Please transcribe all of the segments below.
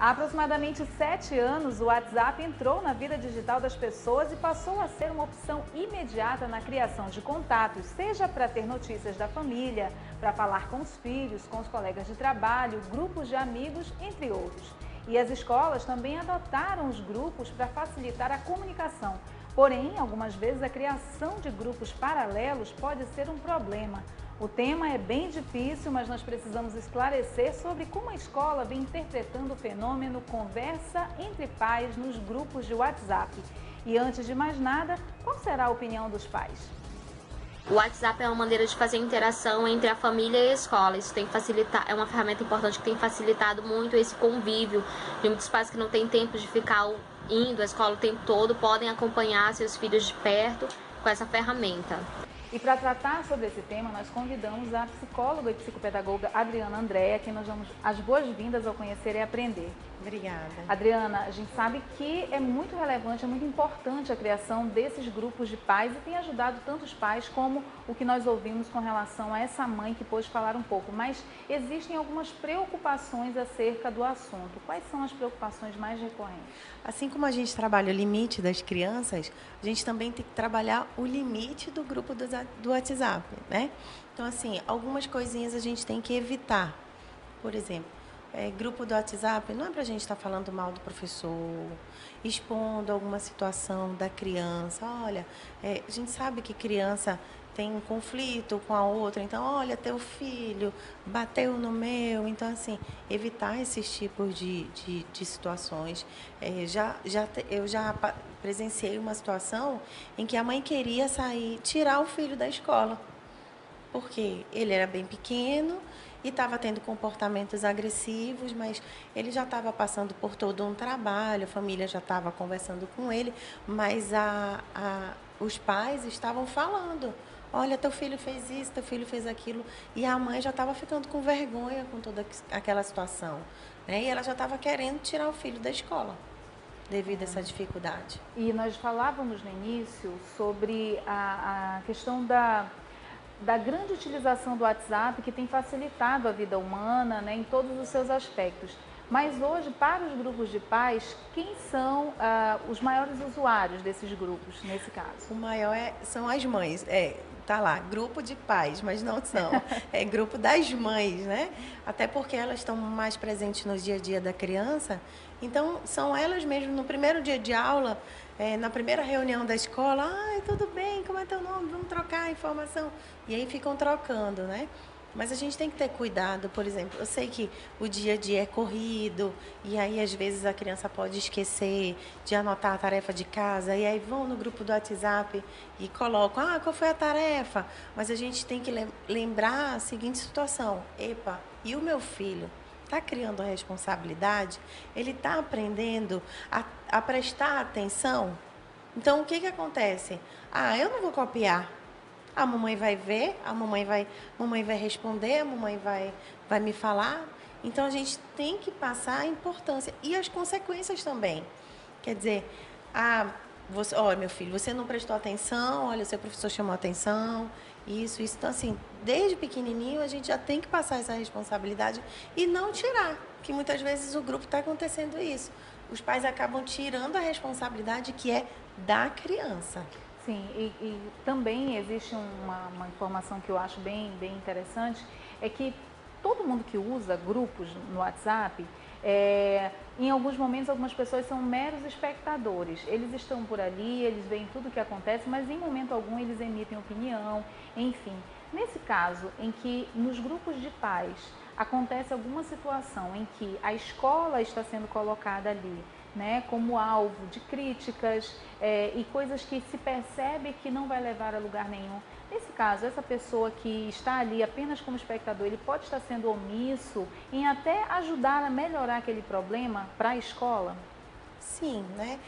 Há aproximadamente 7 anos, o WhatsApp entrou na vida digital das pessoas e passou a ser uma opção imediata na criação de contatos, seja para ter notícias da família, para falar com os filhos, com os colegas de trabalho, grupos de amigos, entre outros. E as escolas também adotaram os grupos para facilitar a comunicação. Porém, algumas vezes a criação de grupos paralelos pode ser um problema. O tema é bem difícil, mas nós precisamos esclarecer sobre como a escola vem interpretando o fenômeno conversa entre pais nos grupos de WhatsApp. E antes de mais nada, qual será a opinião dos pais? O WhatsApp é uma maneira de fazer interação entre a família e a escola. Isso tem facilitar, é uma ferramenta importante que tem facilitado muito esse convívio de muitos pais que não têm tempo de ficar indo à escola o tempo todo, podem acompanhar seus filhos de perto com essa ferramenta. E para tratar sobre esse tema, nós convidamos a psicóloga e psicopedagoga Adriana Andréa, que nós damos as boas-vindas ao Conhecer e Aprender. Obrigada. Adriana, a gente sabe que é muito relevante, é muito importante a criação desses grupos de pais e tem ajudado tanto os pais como o que nós ouvimos com relação a essa mãe que pôde falar um pouco. Mas existem algumas preocupações acerca do assunto. Quais são as preocupações mais recorrentes? Assim como a gente trabalha o limite das crianças, a gente também tem que trabalhar o limite do grupo do WhatsApp, né? Então, assim, algumas coisinhas a gente tem que evitar. Por exemplo, grupo do WhatsApp, não é para a gente estar falando mal do professor, expondo alguma situação da criança. Olha, a gente sabe que criança tem um conflito com a outra, então, olha, teu filho bateu no meu. Então, assim, evitar esses tipos de situações. Eu já presenciei uma situação em que a mãe queria sair, tirar o filho da escola, porque ele era bem pequeno e estava tendo comportamentos agressivos, mas ele já estava passando por todo um trabalho, a família já estava conversando com ele, mas os pais estavam falando, olha, teu filho fez isso, teu filho fez aquilo, e a mãe já estava ficando com vergonha com toda aquela situação, né? E ela já estava querendo tirar o filho da escola, devido a essa dificuldade. E nós falávamos no início sobre a questão da grande utilização do WhatsApp, que tem facilitado a vida humana, né, em todos os seus aspectos. Mas hoje, para os grupos de pais, quem são os maiores usuários desses grupos, nesse caso? O maior são as mães. Tá lá, grupo de pais, mas não são. É grupo das mães, né? Até porque elas estão mais presentes no dia a dia da criança. Então, são elas mesmo, no primeiro dia de aula, na primeira reunião da escola, ai, tudo bem, como é teu nome? Vamos trocar a informação. E aí ficam trocando, né? Mas a gente tem que ter cuidado, por exemplo, eu sei que o dia a dia é corrido, e aí às vezes a criança pode esquecer de anotar a tarefa de casa, e aí vão no grupo do WhatsApp e colocam, qual foi a tarefa? Mas a gente tem que lembrar a seguinte situação, epa, e o meu filho está criando a responsabilidade? Ele está aprendendo a prestar atenção? Então, o que acontece? Eu não vou copiar. A mamãe vai ver, a mamãe vai responder, a mamãe vai me falar. Então, a gente tem que passar a importância e as consequências também. Quer dizer, olha, meu filho, você não prestou atenção, olha, o seu professor chamou atenção, isso. Então, assim, desde pequenininho, a gente já tem que passar essa responsabilidade e não tirar, que muitas vezes o grupo está acontecendo isso. Os pais acabam tirando a responsabilidade que é da criança. Sim, e também existe uma informação que eu acho bem interessante, é que todo mundo que usa grupos no WhatsApp, em alguns momentos algumas pessoas são meros espectadores. Eles estão por ali, eles veem tudo o que acontece, mas em momento algum eles emitem opinião, enfim. Nesse caso, em que nos grupos de pais acontece alguma situação em que a escola está sendo colocada ali, né, como alvo de críticas e coisas que se percebe que não vai levar a lugar nenhum. Nesse caso, essa pessoa que está ali apenas como espectador, ele pode estar sendo omisso em até ajudar a melhorar aquele problema para a escola? Sim, né?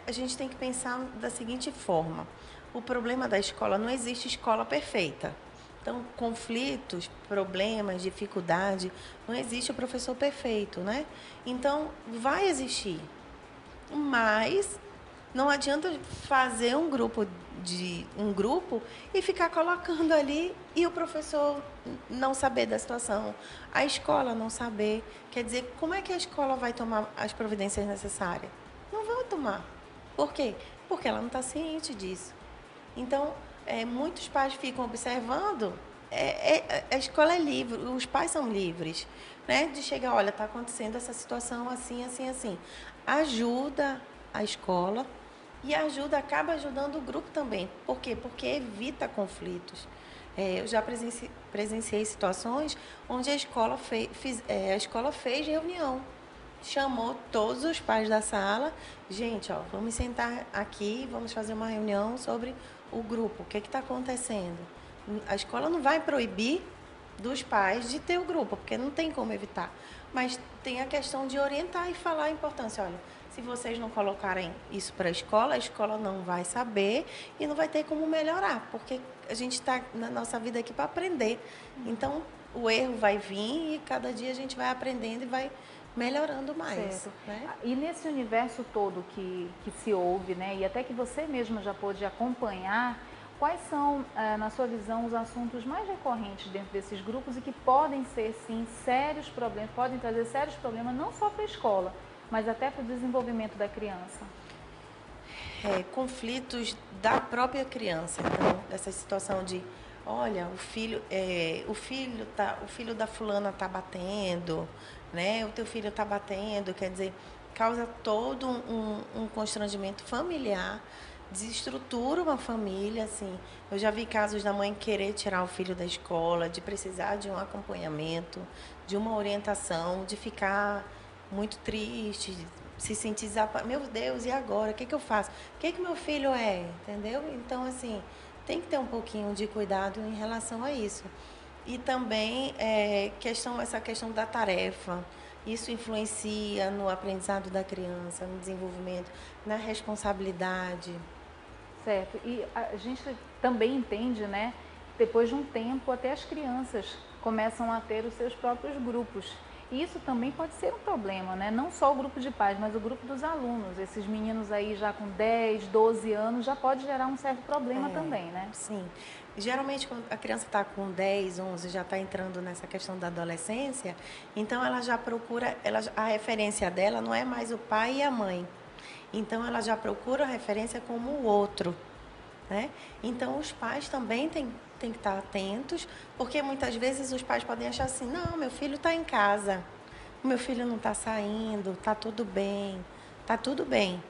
A gente tem que pensar da seguinte forma, o problema da escola, não existe escola perfeita. Então, conflitos, problemas, dificuldade, não existe o professor perfeito, né? Então, vai existir. Mas Não adianta fazer um grupo e ficar colocando ali e o professor não saber da situação, a escola não saber. Quer dizer, como é que a escola vai tomar as providências necessárias? Não vai tomar. Por quê? Porque ela não está ciente disso. Então, muitos pais ficam observando. A escola é livre, os pais são livres, né? De chegar, olha, está acontecendo essa situação assim, assim, assim. Ajuda a escola e acaba ajudando o grupo também. Por quê? Porque evita conflitos. Eu já presenciei situações onde a escola fez reunião. Chamou todos os pais da sala. Gente, ó, vamos sentar aqui, vamos fazer uma reunião sobre o grupo. O que está acontecendo? A escola não vai proibir dos pais de ter o grupo, porque não tem como evitar. Mas tem a questão de orientar e falar a importância. Olha, se vocês não colocarem isso para a escola não vai saber e não vai ter como melhorar, porque a gente está na nossa vida aqui para aprender. Então, o erro vai vir e cada dia a gente vai aprendendo e vai melhorando mais. Certo. Né? E nesse universo todo que se ouve, né, e até que você mesma já pôde acompanhar, quais são, na sua visão, os assuntos mais recorrentes dentro desses grupos e que podem ser, sim, sérios problemas, podem trazer sérios problemas não só para a escola, mas até para o desenvolvimento da criança? Conflitos da própria criança. Então, essa situação de, olha, o filho da fulana está batendo, né? O teu filho está batendo, quer dizer, causa todo um constrangimento familiar, desestrutura uma família, assim. Eu já vi casos da mãe querer tirar o filho da escola, de precisar de um acompanhamento, de uma orientação, de ficar muito triste, se sentir desaparado. Meu Deus, e agora? O que eu faço? O que meu filho é? Entendeu? Então, assim, tem que ter um pouquinho de cuidado em relação a isso. E também essa questão da tarefa. Isso influencia no aprendizado da criança, no desenvolvimento, na responsabilidade. Certo. E a gente também entende, né, depois de um tempo, até as crianças começam a ter os seus próprios grupos. E isso também pode ser um problema, né? Não só o grupo de pais, mas o grupo dos alunos. Esses meninos aí já com 10, 12 anos já pode gerar um certo problema também, né? Sim. Geralmente, quando a criança está com 10, 11, já está entrando nessa questão da adolescência, então ela já procura, a referência dela não é mais o pai e a mãe. Então, ela já procura a referência como o outro, né? Então, os pais também têm que estar atentos, porque muitas vezes os pais podem achar assim, não, meu filho está em casa, o meu filho não está saindo, está tudo bem, está tudo bem.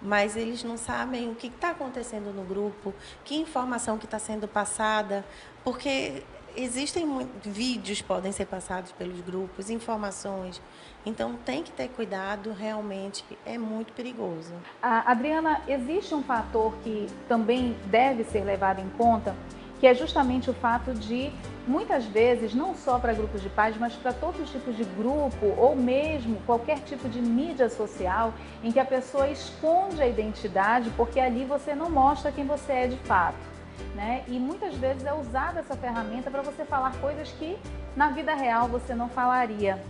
Mas eles não sabem o que está acontecendo no grupo, que informação que está sendo passada, porque existem vídeos podem ser passados pelos grupos, informações. Então, tem que ter cuidado, realmente é muito perigoso. Adriana, existe um fator que também deve ser levado em conta, que é justamente o fato de, muitas vezes, não só para grupos de pais, mas para todos os tipos de grupo, ou mesmo qualquer tipo de mídia social, em que a pessoa esconde a identidade, porque ali você não mostra quem você é de fato, né? E muitas vezes é usada essa ferramenta para você falar coisas que na vida real você não falaria.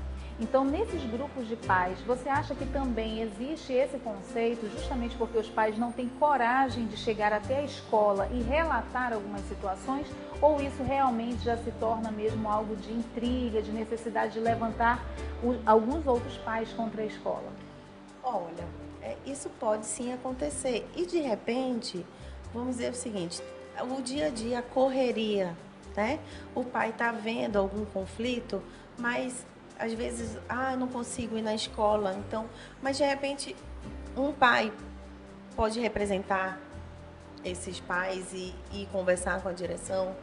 Então, nesses grupos de pais, você acha que também existe esse conceito justamente porque os pais não têm coragem de chegar até a escola e relatar algumas situações? Ou isso realmente já se torna mesmo algo de intriga, de necessidade de levantar alguns outros pais contra a escola? Olha, isso pode sim acontecer. E de repente, vamos dizer o seguinte, o dia a dia, a correria, né? O pai está vendo algum conflito, mas às vezes, eu não consigo ir na escola, então, mas de repente um pai pode representar esses pais e conversar com a direção,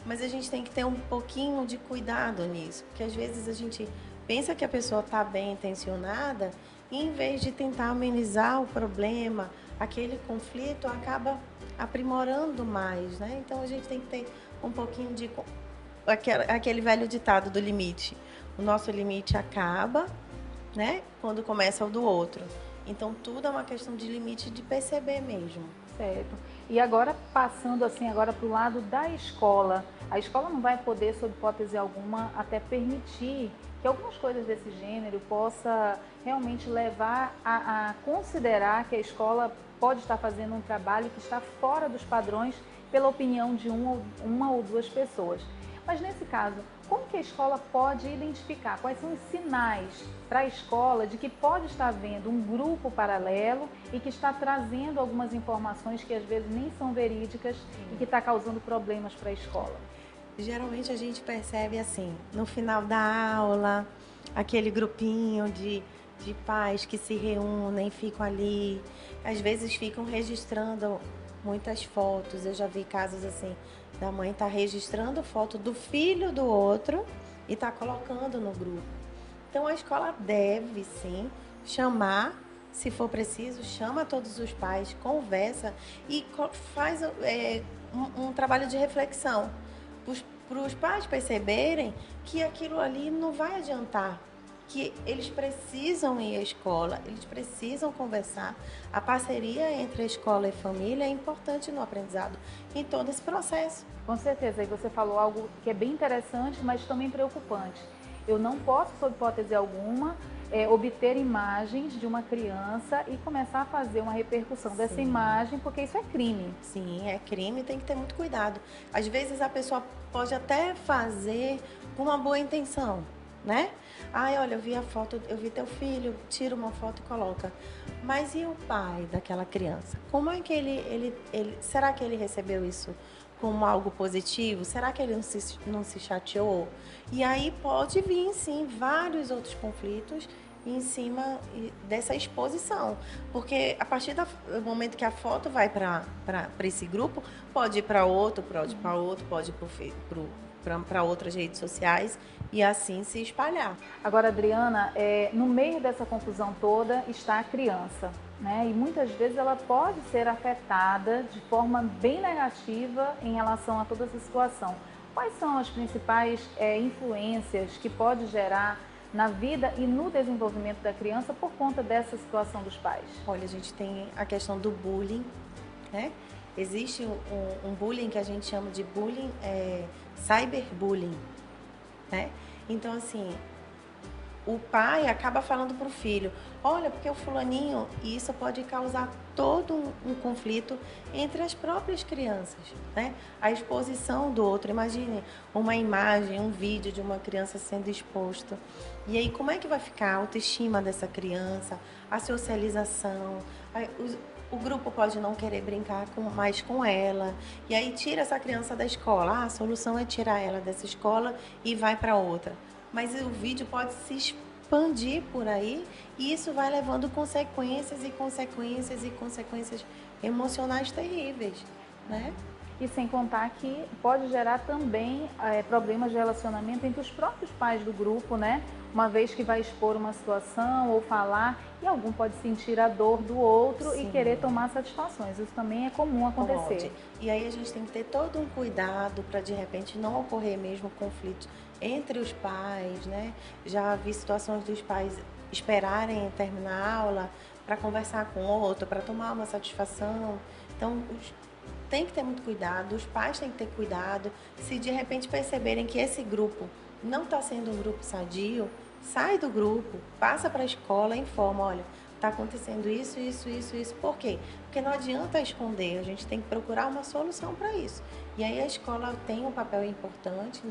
mas a gente tem que ter um pouquinho de cuidado nisso, porque às vezes a gente pensa que a pessoa está bem intencionada e em vez de tentar amenizar o problema, aquele conflito acaba aprimorando mais, né? Então a gente tem que ter um pouquinho de aquele velho ditado do limite. O nosso limite acaba, né, quando começa o do outro. Então, tudo é uma questão de limite de perceber mesmo. Certo. E agora, passando assim agora para o lado da escola, a escola não vai poder, sob hipótese alguma, até permitir que algumas coisas desse gênero possa realmente levar a considerar que a escola pode estar fazendo um trabalho que está fora dos padrões pela opinião de uma ou duas pessoas. Mas nesse caso, como que a escola pode identificar quais são os sinais para a escola de que pode estar havendo um grupo paralelo e que está trazendo algumas informações que às vezes nem são verídicas e que está causando problemas para a escola? Geralmente a gente percebe assim, no final da aula, aquele grupinho de pais que se reúnem, ficam ali, às vezes ficam registrando muitas fotos. Eu já vi casos assim, da mãe tá registrando foto do filho do outro e tá colocando no grupo. Então a escola deve sim chamar, se for preciso, chama todos os pais, conversa e faz um trabalho de reflexão para os pais perceberem que aquilo ali não vai adiantar, que eles precisam ir à escola, eles precisam conversar. A parceria entre a escola e família é importante no aprendizado, em todo esse processo. Com certeza, aí você falou algo que é bem interessante, mas também preocupante. Eu não posso, sob hipótese alguma, obter imagens de uma criança e começar a fazer uma repercussão dessa imagem, porque isso é crime. Sim, é crime, tem que ter muito cuidado. Às vezes a pessoa pode até fazer com uma boa intenção, né? Ai, olha, eu vi a foto, eu vi teu filho, tira uma foto e coloca. Mas e o pai daquela criança? Como é que será que ele recebeu isso como algo positivo? Será que ele não se chateou? E aí pode vir, sim, vários outros conflitos em cima dessa exposição. Porque a partir do momento que a foto vai para esse grupo, pode ir para outro, pode ir para outro, pode ir para outras redes sociais e assim se espalhar. Agora, Adriana, no meio dessa confusão toda está a criança, né? E muitas vezes ela pode ser afetada de forma bem negativa em relação a toda essa situação. Quais são as principais influências que pode gerar na vida e no desenvolvimento da criança por conta dessa situação dos pais? Olha, a gente tem a questão do bullying, né? Existe um bullying que a gente chama de bullying, cyberbullying, né? Então, assim, o pai acaba falando para o filho, olha, porque o fulaninho, e isso pode causar todo um conflito entre as próprias crianças, né? A exposição do outro, imagine uma imagem, um vídeo de uma criança sendo exposta. E aí, como é que vai ficar a autoestima dessa criança, a socialização, o grupo pode não querer brincar mais com ela, e aí tira essa criança da escola. A solução é tirar ela dessa escola e vai para outra. Mas o vídeo pode se expandir por aí e isso vai levando consequências emocionais terríveis, né? E sem contar que pode gerar também problemas de relacionamento entre os próprios pais do grupo, né? Uma vez que vai expor uma situação ou falar, e algum pode sentir a dor do outro e querer tomar satisfações. Isso também é comum acontecer. Pode. E aí a gente tem que ter todo um cuidado para de repente não ocorrer mesmo conflitos entre os pais, né? Já vi situações dos pais esperarem terminar a aula para conversar com o outro, para tomar uma satisfação. Então, tem que ter muito cuidado, os pais têm que ter cuidado. Se de repente perceberem que esse grupo não está sendo um grupo sadio, sai do grupo, passa para a escola e informa, olha, está acontecendo isso. Por quê? Porque não adianta esconder, a gente tem que procurar uma solução para isso. E aí a escola tem um papel importante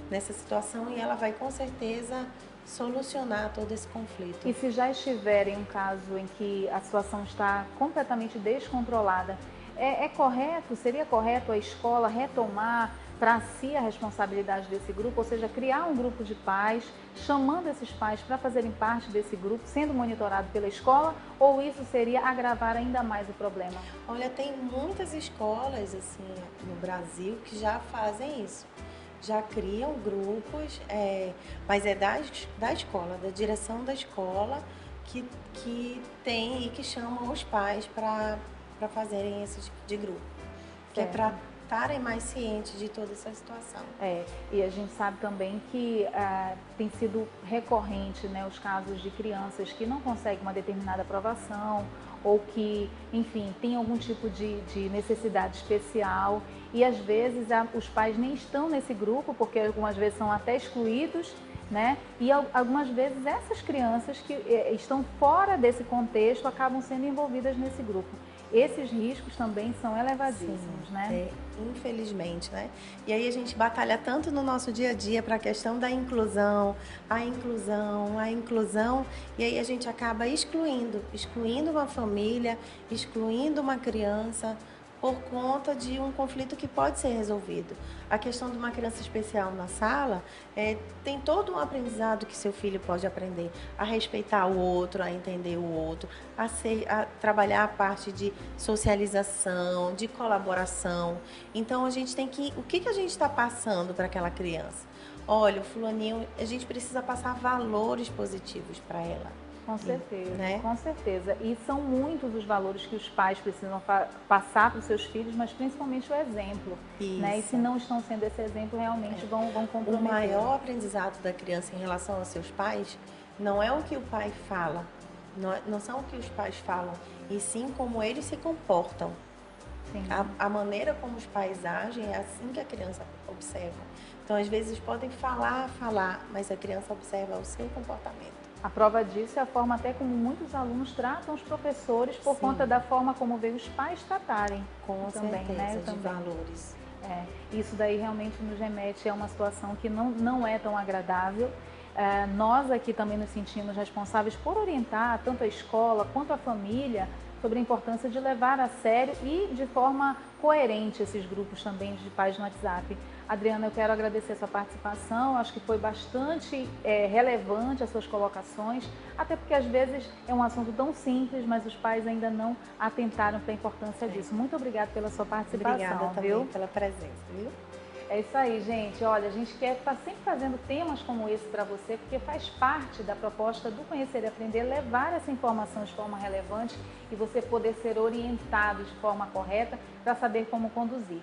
nessa situação e ela vai com certeza solucionar todo esse conflito. E se já estiver em um caso em que a situação está completamente descontrolada, seria correto a escola retomar para si a responsabilidade desse grupo, ou seja, criar um grupo de pais, chamando esses pais para fazerem parte desse grupo, sendo monitorado pela escola, ou isso seria agravar ainda mais o problema? Olha, tem muitas escolas assim no Brasil que já fazem isso. Já criam grupos, mas é da escola, da direção da escola, que tem e que chamam os pais para fazerem esse tipo de grupo. Que é para estarem mais cientes de toda essa situação. E a gente sabe também que tem sido recorrente, né, os casos de crianças que não conseguem uma determinada aprovação ou que, enfim, tem algum tipo de necessidade especial e às vezes os pais nem estão nesse grupo porque algumas vezes são até excluídos né? E algumas vezes essas crianças que estão fora desse contexto acabam sendo envolvidas nesse grupo. Esses riscos também são elevadíssimos, né? Infelizmente, né? E aí a gente batalha tanto no nosso dia a dia para a questão da inclusão, a inclusão, e aí a gente acaba excluindo uma família, excluindo uma criança, por conta de um conflito que pode ser resolvido. A questão de uma criança especial na sala, tem todo um aprendizado que seu filho pode aprender a respeitar o outro, a entender o outro, a trabalhar a parte de socialização, de colaboração. Então, a gente tem que... O que a gente está passando para aquela criança? Olha, o fulaninho, a gente precisa passar valores positivos para ela. Com certeza, né? Com certeza. E são muitos os valores que os pais precisam passar para os seus filhos, mas principalmente o exemplo. Né? E se não estão sendo esse exemplo, realmente vão comprometer. O maior aprendizado da criança em relação aos seus pais não é o que o pai fala, não são o que os pais falam, e sim como eles se comportam. A maneira como os pais agem é assim que a criança observa. Então, às vezes, podem falar, mas a criança observa o seu comportamento. A prova disso é a forma até como muitos alunos tratam os professores por conta da forma como veem os pais tratarem. Com certeza, né? De valores. Isso daí realmente nos remete a uma situação que não é tão agradável. Nós aqui também nos sentimos responsáveis por orientar tanto a escola quanto a família sobre a importância de levar a sério e de forma coerente esses grupos também de pais no WhatsApp. Adriana, eu quero agradecer a sua participação, acho que foi bastante relevante as suas colocações, até porque às vezes é um assunto tão simples, mas os pais ainda não atentaram para a importância disso. Muito obrigada pela sua participação. Obrigada também pela presença, viu? É isso aí, gente. Olha, a gente quer estar sempre fazendo temas como esse para você, porque faz parte da proposta do Conhecer e Aprender levar essa informação de forma relevante e você poder ser orientado de forma correta para saber como conduzir.